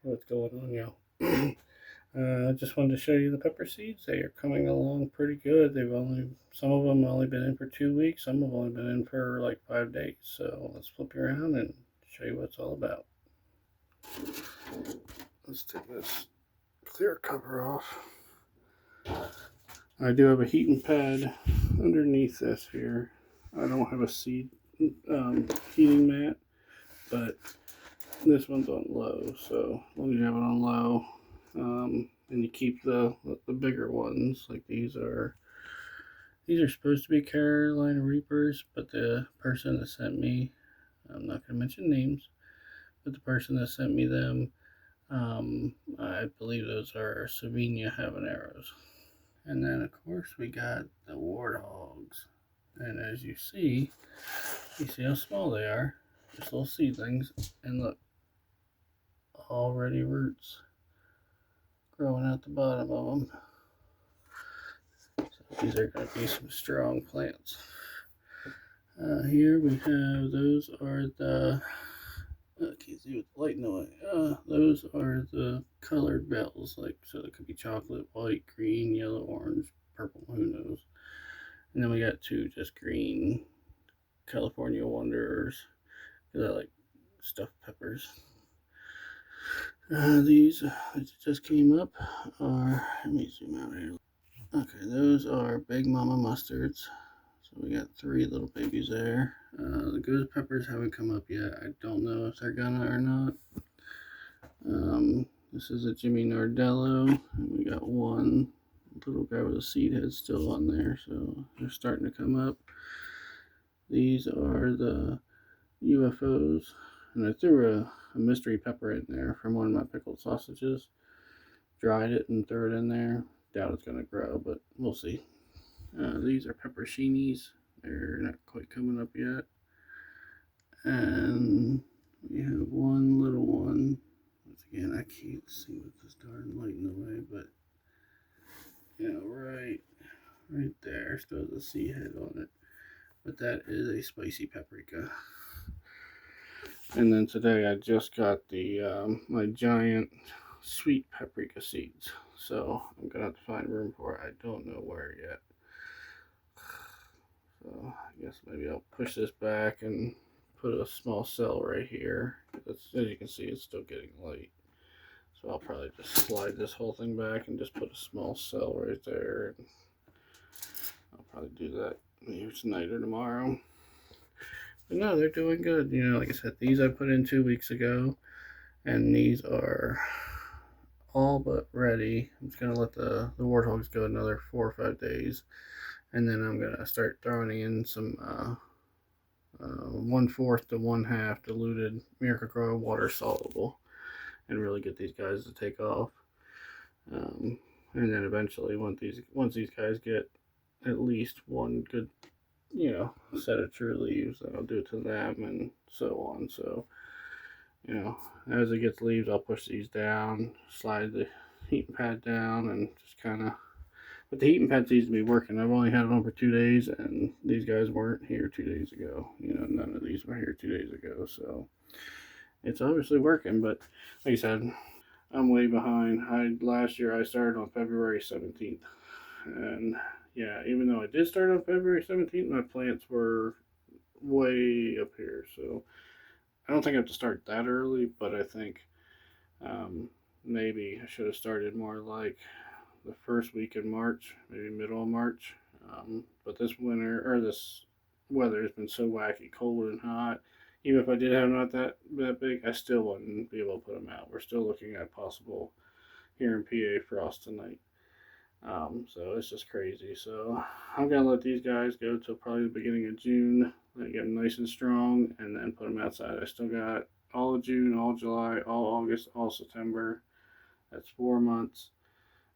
what's going on, y'all. I just wanted to show you the pepper seeds. They are coming along pretty good. Some of them only been in for 2 weeks. Some have only been in for like 5 days. So let's flip you around and show you what it's all about. Let's take this clear cover off. I do have a heating pad underneath this here. I don't have a seed heating mat, but this one's on low. So as long as you have it on low, and you keep the bigger ones, like these are supposed to be Carolina Reapers, but the person that sent me, I'm not going to mention names, but the person that sent me them, I believe those are Sauvignon Habaneros. And then of course we got the warthogs, and as you see how small they are, just little seedlings, and look, already roots growing out the bottom of them. So these are going to be some strong plants. Here we have, those are the, I can't see with the light in the way. Those are the colored bells, like, so they could be chocolate, white, green, yellow, orange, purple, who knows. And then we got two just green California Wonders, because I like stuffed peppers. These that just came up are, let me zoom out here. Okay, those are Big Mama Mustards. So we got 3 little babies there. The ghost peppers haven't come up yet. I don't know if they're gonna or not. This is a Jimmy Nardello, and we got one little guy with a seed head still on there, so they're starting to come up. These are the UFOs, and I threw a mystery pepper in there from one of my pickled sausages. Dried it and threw it in there. Doubt it's gonna grow, but we'll see. These are pepperoncinis. They're not quite coming up yet. And we have one little one. Once again, I can't see with this darn light in the way, but right there still has a seed head on it. But that is a spicy paprika. And then today I just got the my giant sweet paprika seeds. So I'm gonna have to find room for it. I don't know where yet. So I guess maybe I'll push this back and put a small cell right here. As you can see, it's still getting light. So I'll probably just slide this whole thing back and just put a small cell right there. And I'll probably do that either tonight or tomorrow. But no, they're doing good. Like I said, these I put in 2 weeks ago, and these are all but ready. I'm just gonna let the warthogs go another 4 or 5 days, and then I'm gonna start throwing in some 1/4 to 1/2 diluted Miracle-Gro water soluble, and really get these guys to take off. And then eventually, once these guys get at least one good, set of true leaves, then I'll do it to them, and so on. So, as it gets leaves, I'll push these down, slide the heating pad down, and just kind of. But the heating pad seems to be working. I've only had it on for 2 days, and these guys weren't here 2 days ago. None of these were here 2 days ago, so it's obviously working. But like I said, I'm way behind. Last year I started on February 17th, and yeah, even though I did start on February 17th, my plants were way up here, so I don't think I have to start that early, but I think maybe I should have started more like the first week in March, maybe middle of March. But this weather has been so wacky, cold and hot. Even if I did have not that big, I still wouldn't be able to put them out. We're still looking at possible here in PA frost tonight. So it's just crazy. So I'm gonna let these guys go till probably the beginning of June. Let get them nice and strong, and then put them outside. I still got all of June, all July, all August, all September. That's 4 months.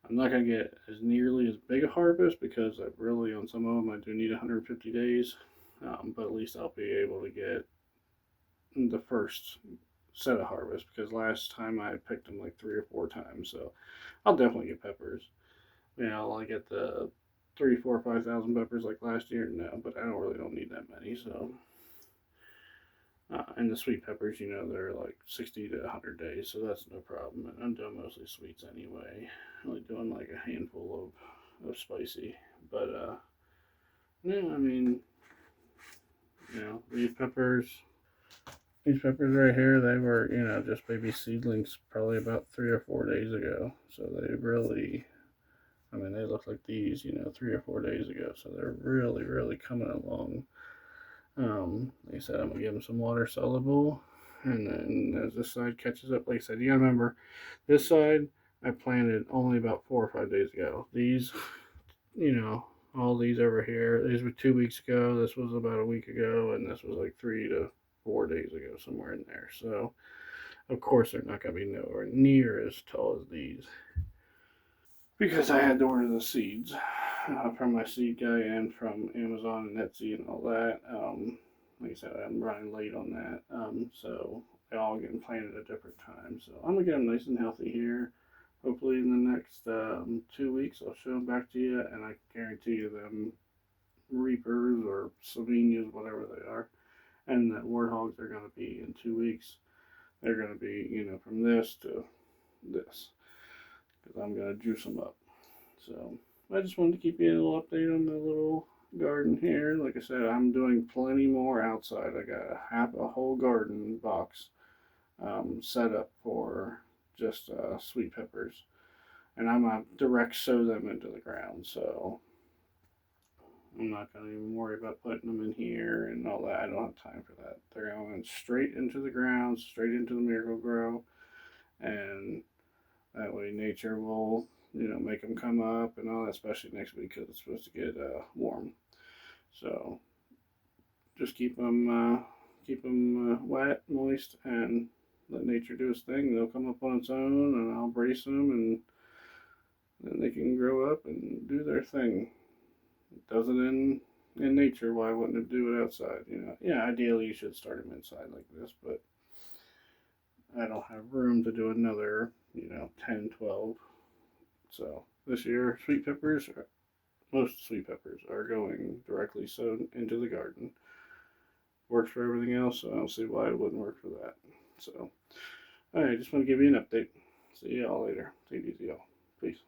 I'm not going to get as nearly as big a harvest because I really, on some of them, I do need 150 days. But at least I'll be able to get the first set of harvest, because last time I picked them like 3 or 4 times. So I'll definitely get peppers. Will I get the 3, 4, 5,000 peppers like last year? No, but I don't need that many. So And the sweet peppers, they're like 60 to 100 days, so that's no problem. And I'm doing mostly sweets anyway. Only doing like a handful of spicy. But, yeah, I mean, these peppers. These peppers right here, they were, just baby seedlings probably about 3 or 4 days ago. So they really, they look like these, 3 or 4 days ago. So they're really, really coming along. Like I said, I'm gonna give them some water soluble, and then as this side catches up, like I said, you gotta remember, this side I planted only about 4 or 5 days ago. These, you know, all these over here, these were 2 weeks ago. This was about a week ago, and this was like 3 to 4 days ago, somewhere in there. So of course they're not gonna be nowhere near as tall as these because I had to order the seeds from my seed guy and from Amazon and Etsy and all that. Like I said, I'm running late on that. So they all getting planted at different times. So I'm gonna get them nice and healthy here. Hopefully in the next 2 weeks I'll show them back to you, and I guarantee you them reapers or Slovenias, whatever they are, and that warthogs are gonna be in 2 weeks. They're gonna be, from this to this, because I'm gonna juice them up. So I just wanted to keep you a little update on the little garden here. Like I said, I'm doing plenty more outside. I got a whole garden box set up for just sweet peppers, and I'm gonna direct sow them into the ground. So I'm not gonna even worry about putting them in here and all that. I don't have time for that. They're going straight into the ground, straight into the Miracle Grow, and that way nature will, make them come up and all that, especially next week because it's supposed to get warm. So just keep them wet, moist, and let nature do its thing. They'll come up on its own, and I'll brace them, and then they can grow up and do their thing. It does it in nature. Why wouldn't it do it outside? Yeah, ideally you should start them inside like this, but I don't have room to do another, 10, 12. So this year, most sweet peppers are going directly sown into the garden. Works for everything else, so I don't see why it wouldn't work for that. So, alright, just want to give you an update. See y'all later. Take it easy, y'all. Peace.